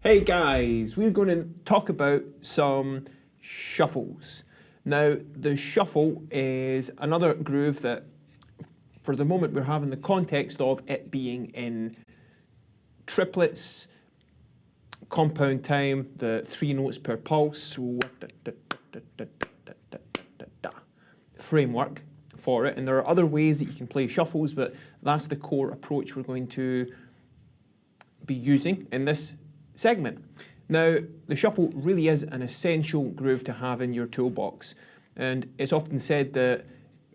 Hey guys, we're going to talk about some shuffles. Now, the shuffle is another groove that, for the moment, we're having the context of it being in triplets, compound time, the 3 notes per pulse, framework for it. And there are other ways that you can play shuffles, but that's the core approach we're going to be using in this segment. Now, the shuffle really is an essential groove to have in your toolbox, and it's often said that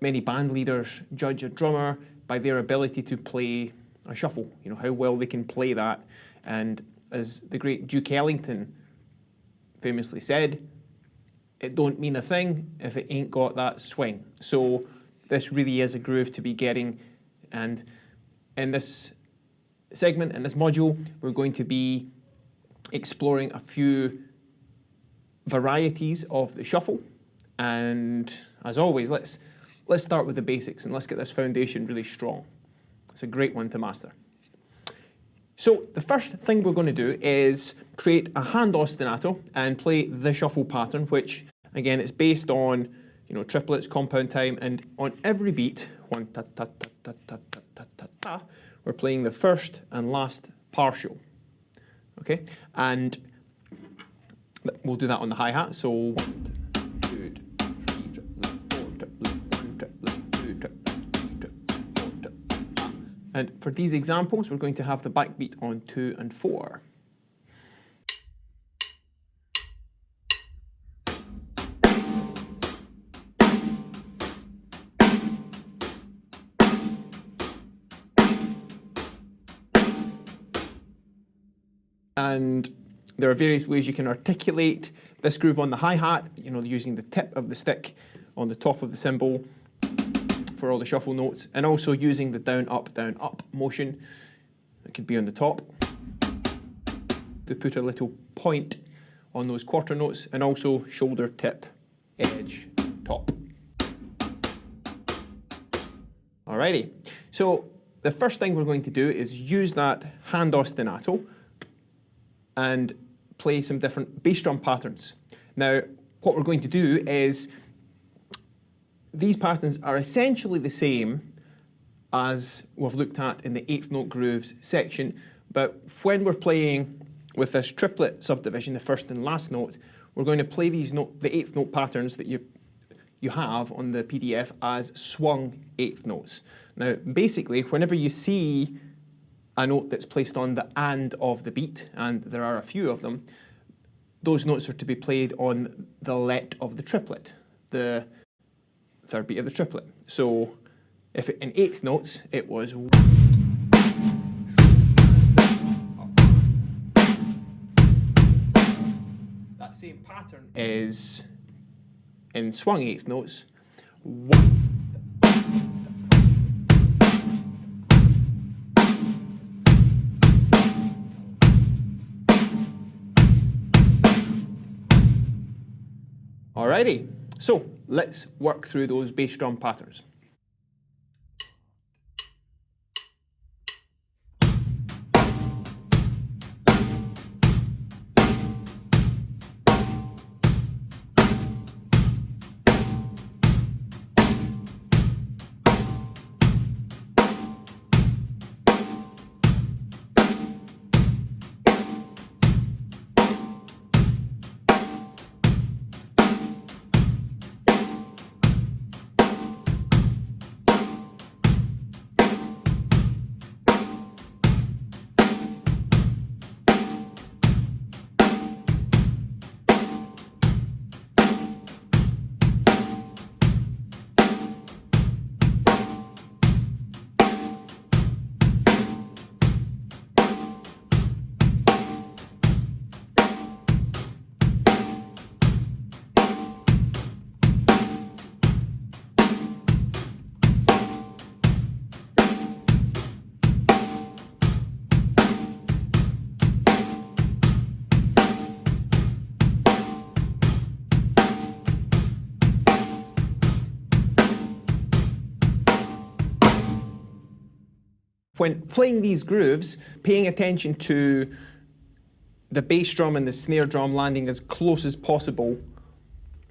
many band leaders judge a drummer by their ability to play a shuffle, you know, how well they can play that. And as the great Duke Ellington famously said, it don't mean a thing if it ain't got that swing. So this really is a groove to be getting, and in this segment, in this module, we're going to be exploring a few varieties of the shuffle. And as always, let's start with the basics and let's get this foundation really strong. It's a great one to master. So the first thing we're going to do is create a hand ostinato and play the shuffle pattern, which again is based on, you know, triplets, compound time, and on every beat, one ta ta ta ta ta ta ta ta ta, we're playing the first and last partial. Okay, and we'll do that on the hi-hat. So 1, 2, 3, triplet, 4, triplet, 1, triplet, 2, triplet, 3, triplet, 4, triplet. And for these examples, we're going to have the backbeat on 2 and 4. And there are various ways you can articulate this groove on the hi-hat, you know, using the tip of the stick on the top of the cymbal for all the shuffle notes, and also using the down, up motion. It could be on the top to put a little point on those quarter notes, and also shoulder, tip, edge, top. Alrighty, so the first thing we're going to do is use that hand ostinato and play some different bass drum patterns. Now, what we're going to do is, these patterns are essentially the same as we've looked at in the 8th note grooves section, but when we're playing with this triplet subdivision, the first and last note, we're going to play these the 8th note patterns that you have on the PDF as swung 8th notes. Now, basically, whenever you see a note that's placed on the and of the beat, and there are a few of them, those notes are to be played on the let of the triplet, the third beat of the triplet. So if in 8th notes it was that same pattern is in swung 8th notes. Alrighty, so let's work through those bass drum patterns. When playing these grooves, paying attention to the bass drum and the snare drum landing as close as possible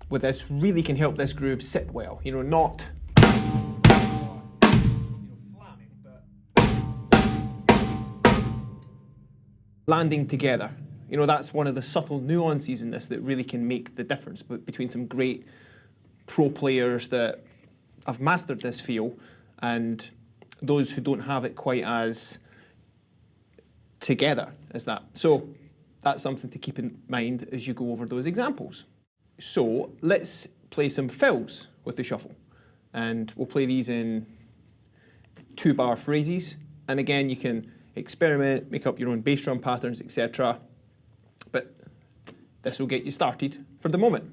with this really can help this groove sit well. You know, not landing together. You know, that's one of the subtle nuances in this that really can make the difference between some great pro players that have mastered this feel and those who don't have it quite as together as that. So that's something to keep in mind as you go over those examples. So let's play some fills with the shuffle. And we'll play these in 2-bar phrases. And again, you can experiment, make up your own bass drum patterns, etc. But this will get you started for the moment.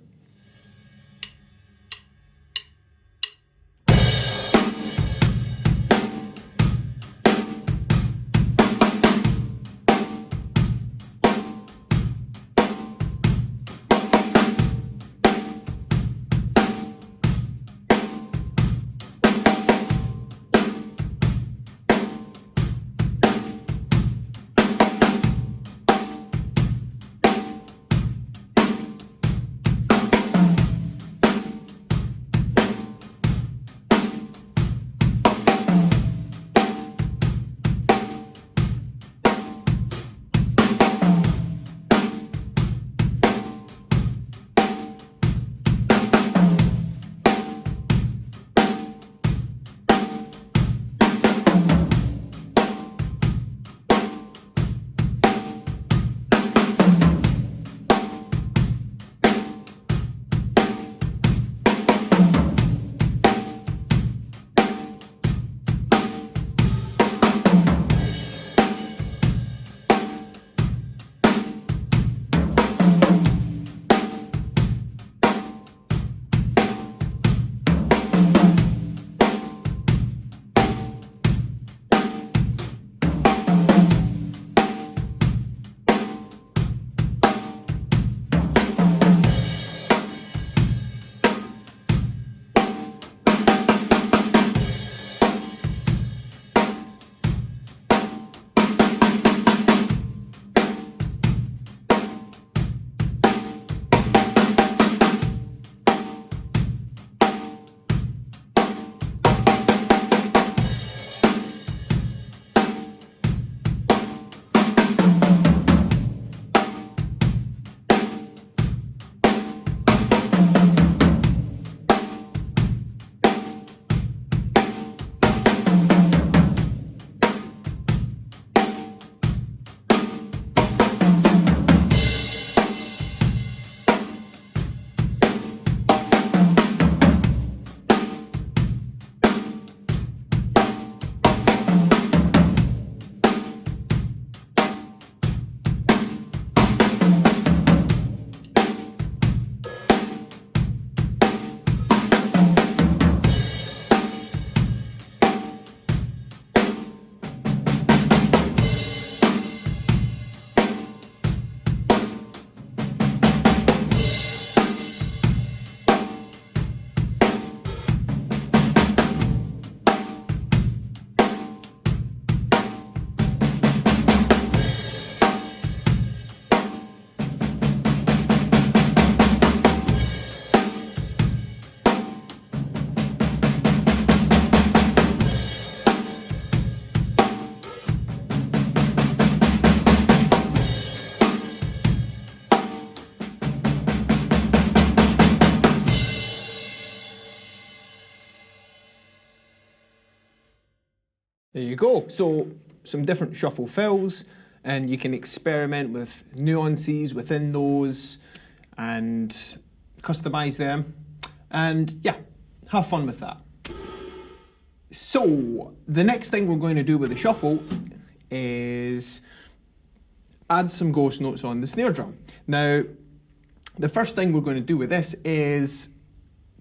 There you go. So some different shuffle fills, and you can experiment with nuances within those and customize them. And yeah, have fun with that. So the next thing we're going to do with the shuffle is add some ghost notes on the snare drum. Now, the first thing we're going to do with this is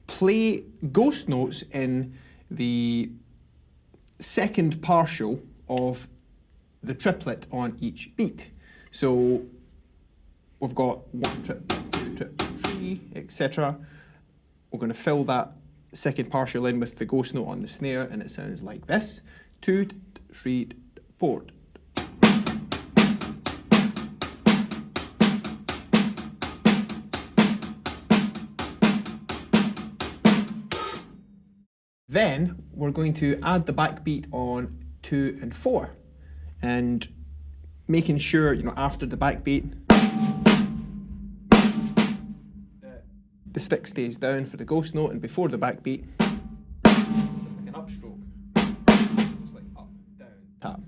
play ghost notes in the second partial of the triplet on each beat. So we've got 1 trip, 2 trip, 3, etc. We're going to fill that second partial in with the ghost note on the snare, and it sounds like this: 2, 3, 4. Then we're going to add the backbeat on 2 and 4, and making sure, after the backbeat, the stick stays down for the ghost note, and before the backbeat, it's like an upstroke. So it's like up, down, tap.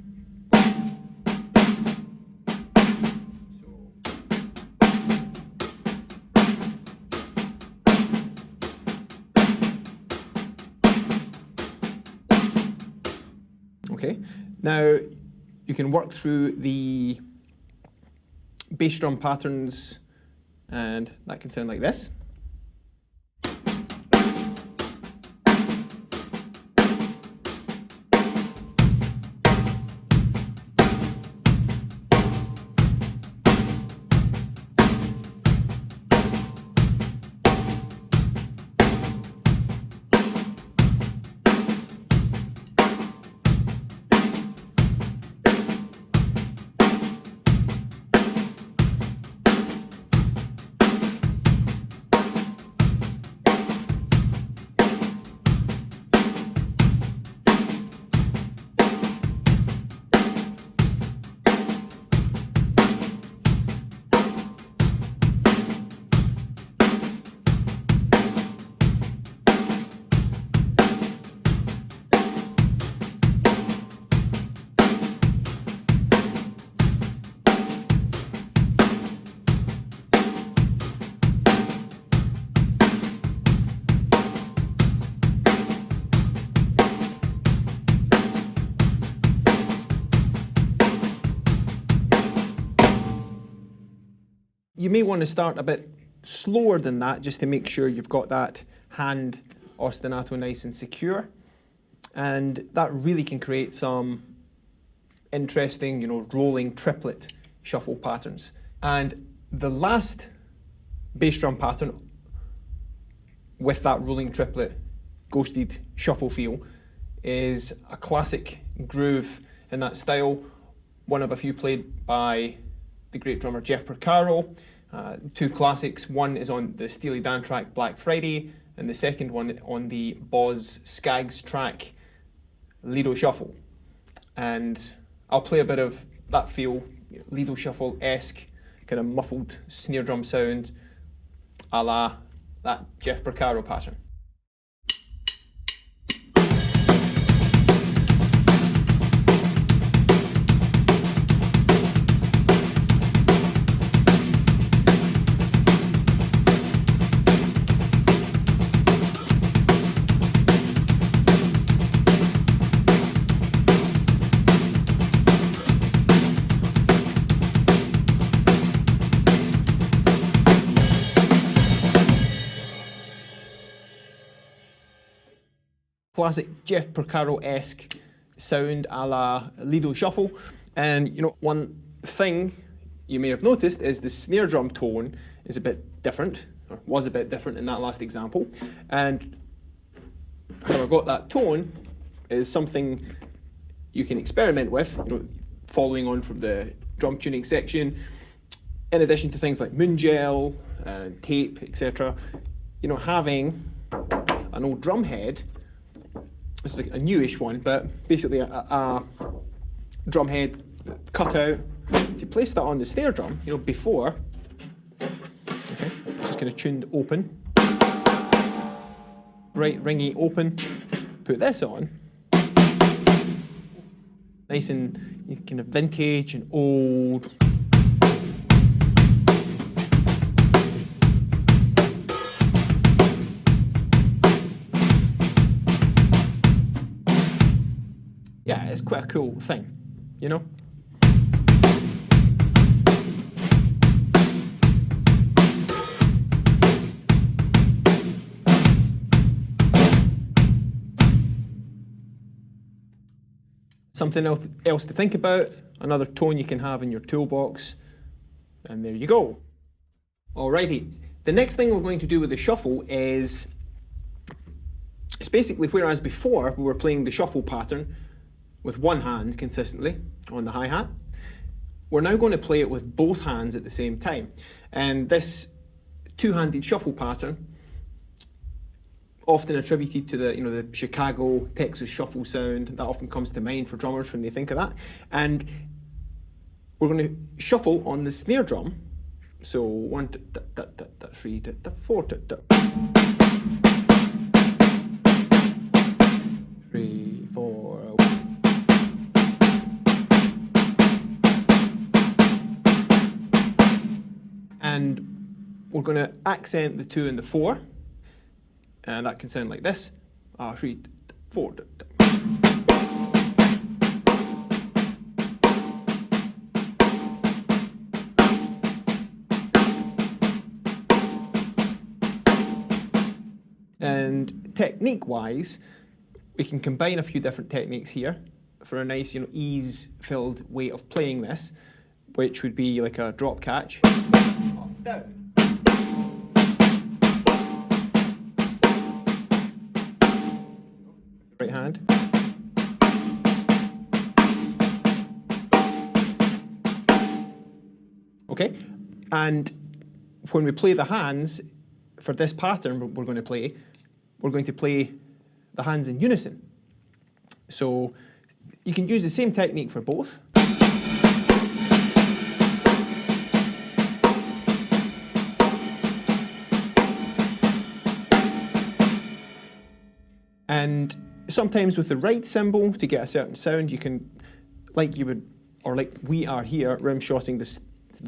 Okay, now you can work through the bass drum patterns, and that can sound like this. You may want to start a bit slower than that, just to make sure you've got that hand ostinato nice and secure. And that really can create some interesting, rolling triplet shuffle patterns. And the last bass drum pattern with that rolling triplet ghosted shuffle feel is a classic groove in that style, one of a few played by the great drummer Jeff Porcaro. Two classics, one is on the Steely Dan track Black Friday, and the second one on the Boz Skaggs track Lido Shuffle. And I'll play a bit of that feel, Lido Shuffle-esque, kind of muffled snare drum sound, a la that Jeff Porcaro pattern. Classic Jeff Porcaro-esque sound a la Lido Shuffle. And one thing you may have noticed is the snare drum tone is a bit different, or was a bit different in that last example. And how I got that tone is something you can experiment with, following on from the drum tuning section, in addition to things like moon gel and tape, etc. Having an old drum head. This is a newish one, but basically a drum head cut out. If you place that on the snare drum, before, okay, it's just kind of tuned open, bright ringy open. Put this on, nice and kind of vintage and old. Yeah, it's quite a cool thing, Something else to think about, another tone you can have in your toolbox, and there you go. Alrighty, the next thing we're going to do with the shuffle is, it's basically whereas before we were playing the shuffle pattern with one hand consistently on the hi-hat, we're now going to play it with both hands at the same time. And this two-handed shuffle pattern often attributed to the, the Chicago, Texas shuffle sound. That often comes to mind for drummers when they think of that. And we're going to shuffle on the snare drum. So 1, 2, 3, 4, 3, 4. And we're going to accent the 2 and the 4. And that can sound like this. 3, 4. And technique-wise, we can combine a few different techniques here for a nice, ease-filled way of playing this, which would be like a drop catch, up, down. Right hand. Okay, and when we play the hands, for this pattern we're going to play the hands in unison. So you can use the same technique for both. And sometimes with the right cymbal, to get a certain sound, you can, like we are here, rim-shotting the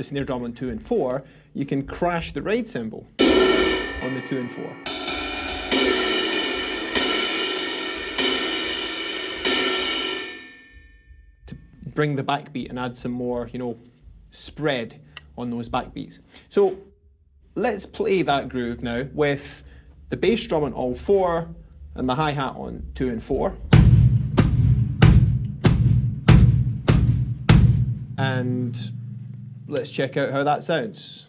snare drum on 2 and 4, you can crash the right cymbal on the 2 and 4. To bring the backbeat and add some more, spread on those backbeats. So let's play that groove now with the bass drum on all 4 and the hi-hat on 2 and 4. And let's check out how that sounds.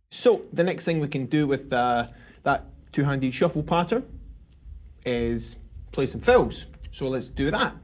So the next thing we can do with that two-handed shuffle pattern is play some fills. So let's do that.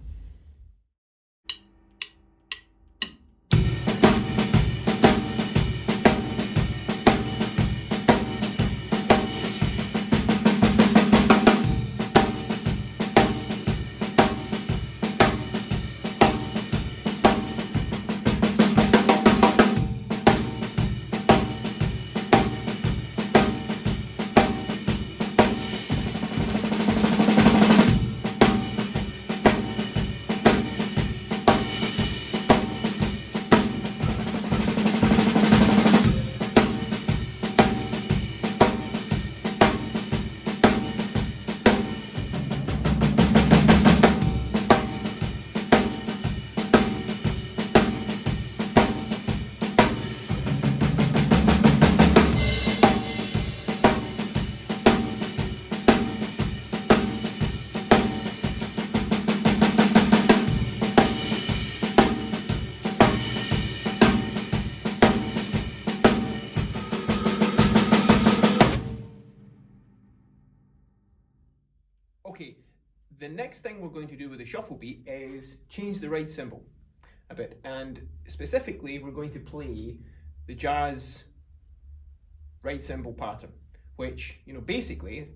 Okay, the next thing we're going to do with the shuffle beat is change the right cymbal a bit, and specifically we're going to play the jazz right cymbal pattern, which, basically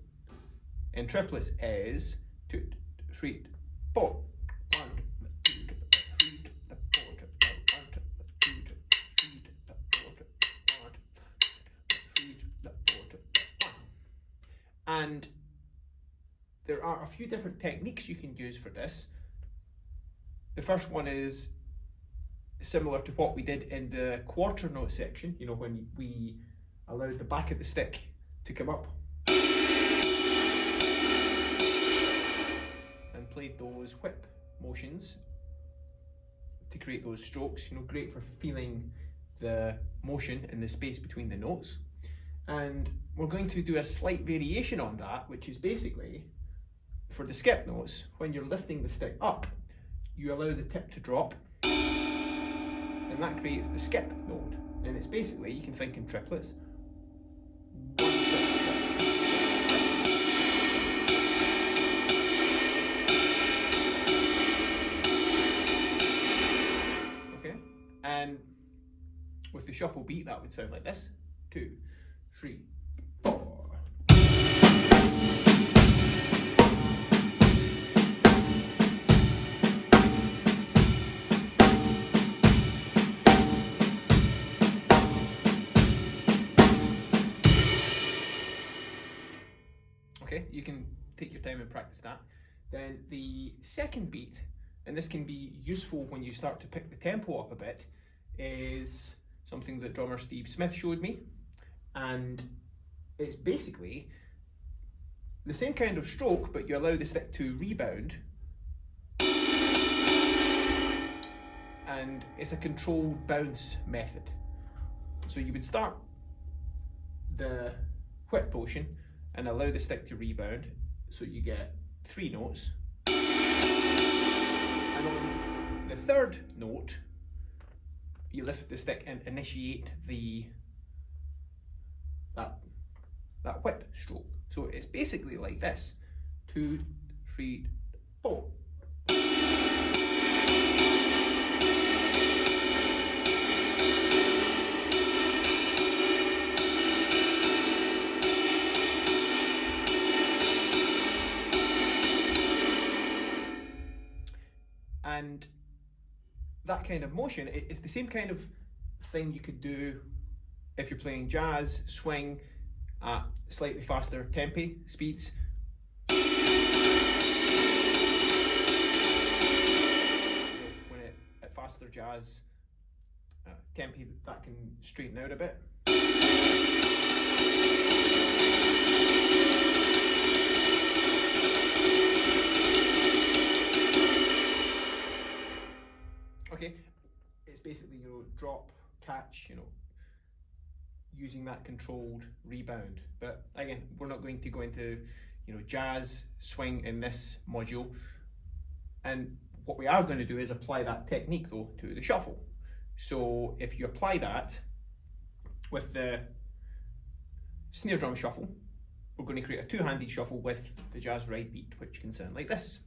in triplets is 2, 3, 4. 1, 2, 3, 4, 1, 2, 3, 4, 1, 3, 4, 1. And there are a few different techniques you can use for this. The first one is similar to what we did in the quarter note section, when we allowed the back of the stick to come up and played those whip motions to create those strokes, great for feeling the motion in the space between the notes. And we're going to do a slight variation on that, which is basically, for the skip notes, when you're lifting the stick up, you allow the tip to drop, and that creates the skip note. And it's basically, you can think in triplets. Okay, and with the shuffle beat, that would sound like this: 2, 3, 4. Okay, you can take your time and practice that. Then the second beat, and this can be useful when you start to pick the tempo up a bit, is something that drummer Steve Smith showed me. And it's basically the same kind of stroke, but you allow the stick to rebound. And it's a controlled bounce method. So you would start the whip motion and allow the stick to rebound, so you get 3 notes. And on the third note, you lift the stick and initiate that whip stroke. So it's basically like this: 2, 3, 4. And that kind of motion, it's the same kind of thing you could do if you're playing jazz, swing at slightly faster tempi speeds. When at faster jazz tempi, that can straighten out a bit. Okay, it's basically, drop, catch, using that controlled rebound. But again, we're not going to go into, jazz, swing in this module. And what we are going to do is apply that technique though to the shuffle. So if you apply that with the snare drum shuffle, we're going to create a two-handed shuffle with the jazz right beat, which can sound like this.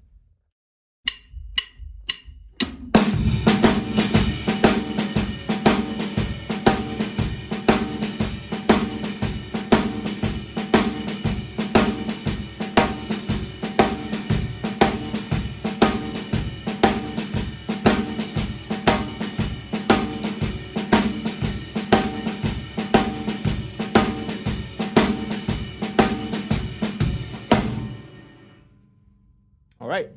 All right.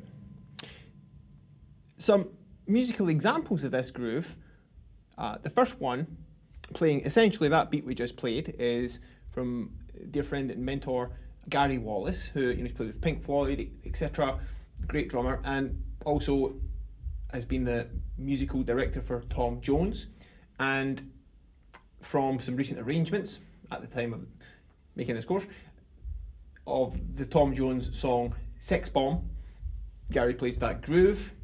Some musical examples of this groove. The first one, playing essentially that beat we just played, is from dear friend and mentor Gary Wallace, who he's played with Pink Floyd, etc. Great drummer, and also has been the musical director for Tom Jones. And from some recent arrangements at the time of making this course of the Tom Jones song Sex Bomb, Gary plays that groove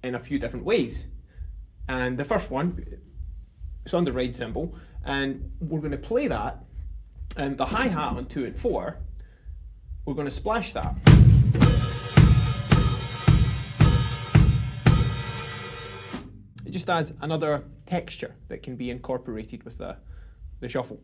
in a few different ways. And the first one, it's on the ride cymbal, and we're going to play that, and the hi-hat on 2 and 4, we're going to splash that. It just adds another texture that can be incorporated with the shuffle.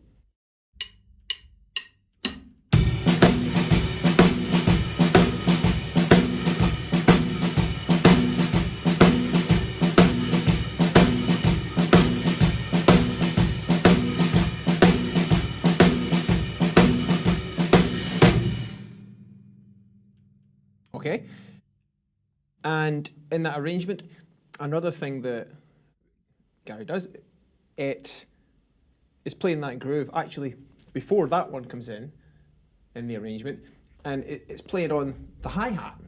Okay, and in that arrangement, another thing that Gary does, it is playing that groove actually before that one comes in the arrangement, and it's played on the hi-hat,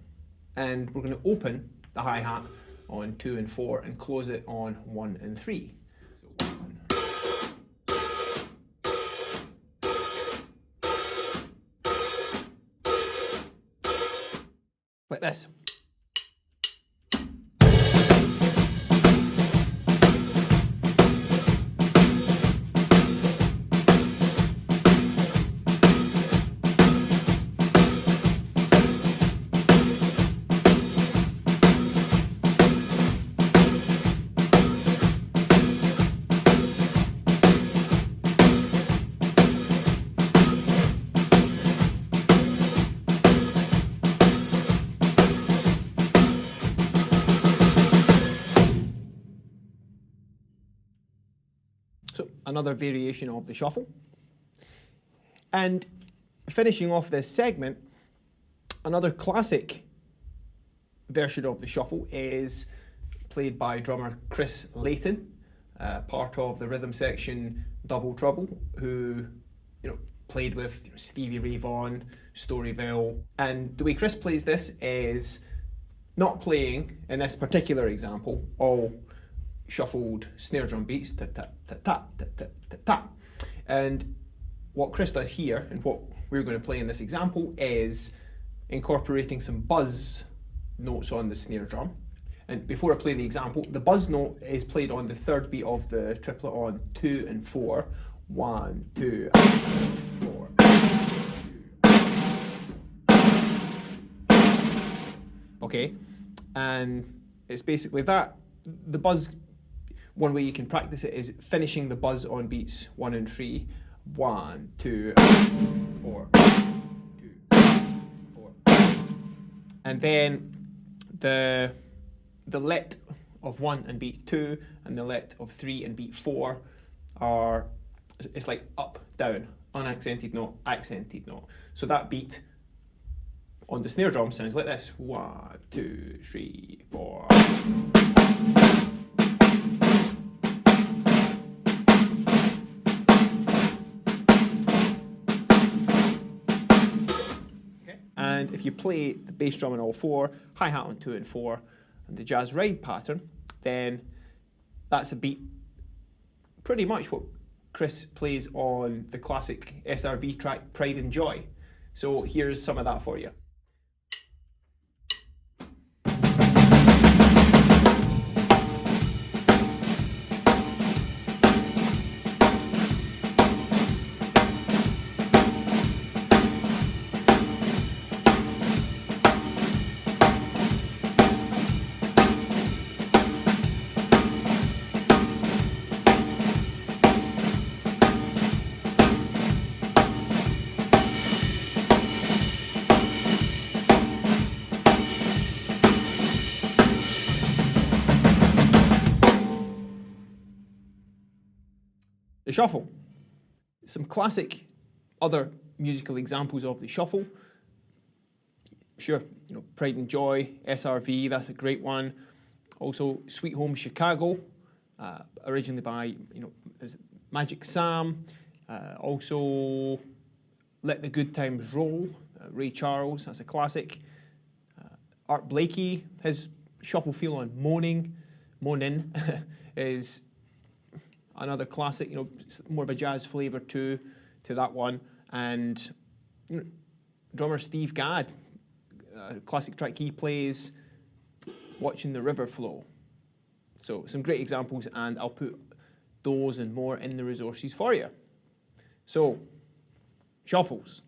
and we're going to open the hi-hat on 2 and 4 and close it on 1 and 3. this. So another variation of the shuffle. And finishing off this segment, another classic version of the shuffle is played by drummer Chris Layton, part of the rhythm section Double Trouble, who played with Stevie Ray Vaughan, Storyville. And the way Chris plays this is not playing, in this particular example, all shuffled snare drum beats, ta ta ta ta ta ta ta ta. And what Chris does here, and what we're going to play in this example, is incorporating some buzz notes on the snare drum. And before I play the example, the buzz note is played on the third beat of the triplet on 2 and 4. 1, 2, 4. Okay, and it's basically that. The buzz, one way you can practice it is finishing the buzz on beats 1 and 3. 1, 2, 4, 2, 4. And then the let of 1 and beat 2 and the let of 3 and beat 4 are, it's like up, down, unaccented note, accented note. So that beat on the snare drum sounds like this. 1, 2, 3, 4. Okay. And if you play the bass drum on all 4, hi-hat on 2 and 4, and the jazz ride pattern, then that's a beat pretty much what Chris plays on the classic SRV track Pride and Joy. So here's some of that for you. The shuffle. Some classic other musical examples of the shuffle. Sure, Pride and Joy, SRV, that's a great one. Also, Sweet Home Chicago, originally by, there's Magic Sam. Also, Let the Good Times Roll, Ray Charles, that's a classic. Art Blakey, his shuffle feel on Moaning is another classic, more of a jazz flavour to that one. And drummer Steve Gadd, classic track he plays, Watching the River Flow. So some great examples, and I'll put those and more in the resources for you. So, shuffles.